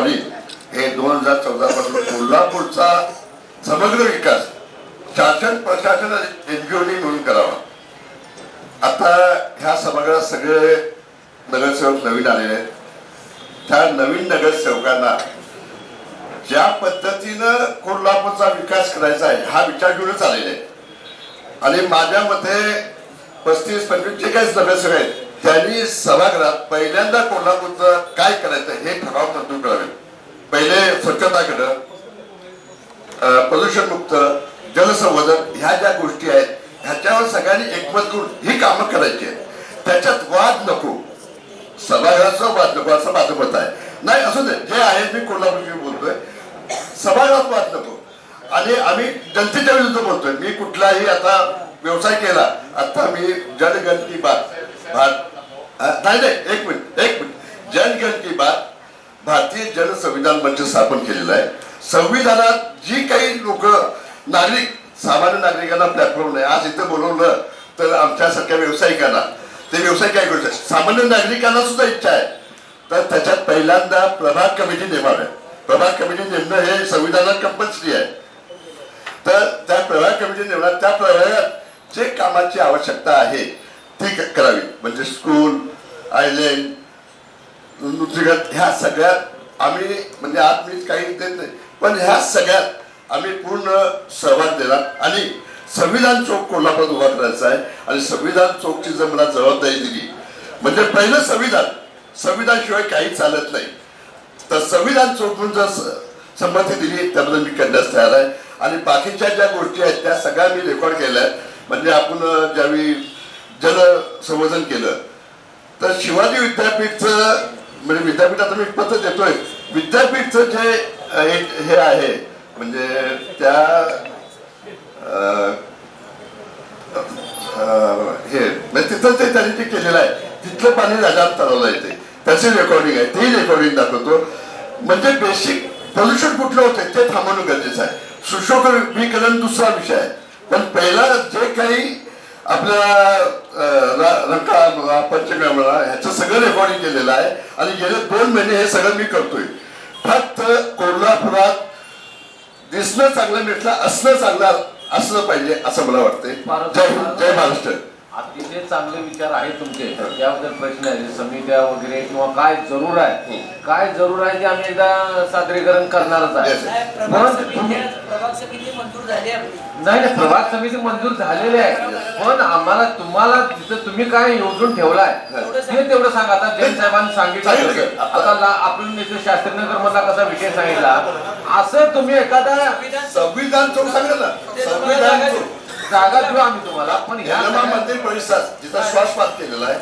College हे 2014 पासून कोल्हापूरचा समग्र विकास शासन प्रशासन एनजीओनी म्हणून करावा. आता ह्या सभागृहात सगळे नगरसेवक नवीन आलेले आहेत. त्या नवीन नगरसेवकांना ज्या पद्धतीनं कोल्हापूरचा विकास करायचा आहे हा विचार घेऊनच आलेले आहे. आणि माझ्या मते 35-25 जे काही नगरसेवक आहेत त्यांनी सभागृहात पहिल्यांदा कोल्हापूरचं काय करायचं हे ठराव मंजूर करावे. पहिले स्वच्छताकडं, प्रदूषणमुक्त, जलसंवर्धन ह्या ज्या गोष्टी आहेत ह्याच्यावर सगळ्यांनी एकमत करून ही कामं करायची आहेत. त्याच्यात वाद नको, सभागृहाचा वाद नको असं माझं मत आहे. नाही असू दे, जे आहे मी कोल्हापूरशी बोलतोय, सभागृहात वाद नको. आणि आम्ही जनतेच्या विरुद्ध बोलतोय. मी कुठलाही आता व्यवसाय केला, आता मी जनगण की बात नाही एक मिनिट जनगण की बात भारतीय जन संविधान मंच स्थापन केलेला आहे. संविधानात जी काही लोक नागरिक सामान्य नागरिकांना प्लॅटफॉर्म नाही. आज इथं बोलवलं तर आमच्यासारख्या व्यावसायिकांना ते व्यवसाय काय करू शकतात, सामान्य नागरिकांना सुद्धा इच्छा आहे. तर त्याच्यात पहिल्यांदा प्रभाग कमिटी नेमाव्या. प्रभाग कमिटी नेमणं हे संविधानात कंपल्सरी आहे. तर त्या प्रभाग कमिटी नेमणार, त्या प्रभागात जे कामाची आवश्यकता आहे ती करावी. म्हणजे स्कूल, आयलँड, नृत्यगत ह्या सगळ्यात आम्ही म्हणजे आज मी काही देत नाही, पण ह्या सगळ्यात आम्ही पूर्ण सहभाग देणार. आणि संविधान चौक कोल्हापूरात उभा करायचा आहे. आणि संविधान चौकची जर मला जबाबदारी दिली म्हणजे पहिलं संविधान शिवाय काही चालत नाही. तर संविधान चौकून जर संमती दिली त्याबद्दल मी करण्यास तयार आहे. आणि बाकीच्या ज्या गोष्टी आहेत त्या सगळ्या मी रेकॉर्ड केल्या आहेत. म्हणजे आपण ज्यावेळी जलसंवर्धन केलं तर शिवाजी विद्यापीठचं म्हणजे विद्यापीठात मी पत्र देतोय. विद्यापीठचं जे हे आहे म्हणजे त्या हे म्हणजे तिथं ते त्यांनी ते केलेलं आहे. तिथलं पाणी राजात तलावला येते, त्याची रेकॉर्डिंग आहे, तेही रेकॉर्डिंग दाखवतो. म्हणजे बेसिक प्रदूषण कुठलं होतं ते थांबवणं गरजेचं आहे. सुशोभीकरण दुसरा विषय आहे, पण पहिला जे काही आपल्या रंकाळा, पंचगंगा ह्याचं सगळं रेकॉर्डिंग केलेलं आहे. आणि गेले 2 महिने हे सगळं मी करतोय. फक्त कोल्हापुरात दिसणं चांगलं, मिळतं असणं चांगलं असलं पाहिजे असं मला वाटतंय. जय हिंद, जय महाराष्ट्र. अतिशय चांगले विचार आहेत तुमचे. त्याबद्दल प्रश्न आहे समित्या वगैरे किंवा काय जरूर आहे, काय जरूर आहे ते आम्ही एकदा सादरीकरण करणारच आहे. नाही प्रभाग समिती मंजूर झालेली आहे, पण आम्हाला तिथं तुम्ही काय योजून ठेवलाय ते तेवढं सांगा. आता जैन साहेबांनी सांगितलं, आता आपण इथे शास्त्रीनगर मधला कसा विषय सांगितला, असं तुम्ही एखादा संविधान चौक सांगितलं ना, संविधान चौक जागा देऊ आम्ही तुम्हाला. पण ह्या मंदिर परिसर जिथं श्वासपात केलेला आहे,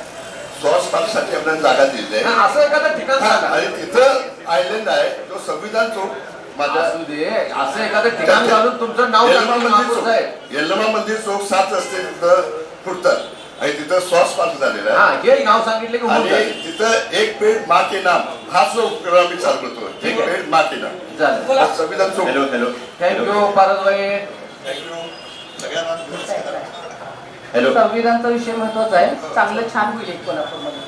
श्वासपातासाठी आपल्याला जागा दिली आहे. असं एखादं ठिकाण सांगा. आणि तिथं आयलंड आहे तो संविधान चौक माझ्या असं एखादं ठिकाण घालून तुमचं नाव यल्लमा मंदिर चौक 7 रस्ते तिथं फुटतात आणि तिथं श्वासपात झालेला आहे. हे नाव सांगितले की आणि तिथं एक पेड़ माँ के नाम हा जो उपक्रम आम्ही चालू करतो. एक पेड़ माँ के नाम झालं. संविधान चौक. Hello thank you पारसभाई. संविधानचा विषय महत्वाचा आहे. चांगलं छान होईल कोल्हापूरमध्ये.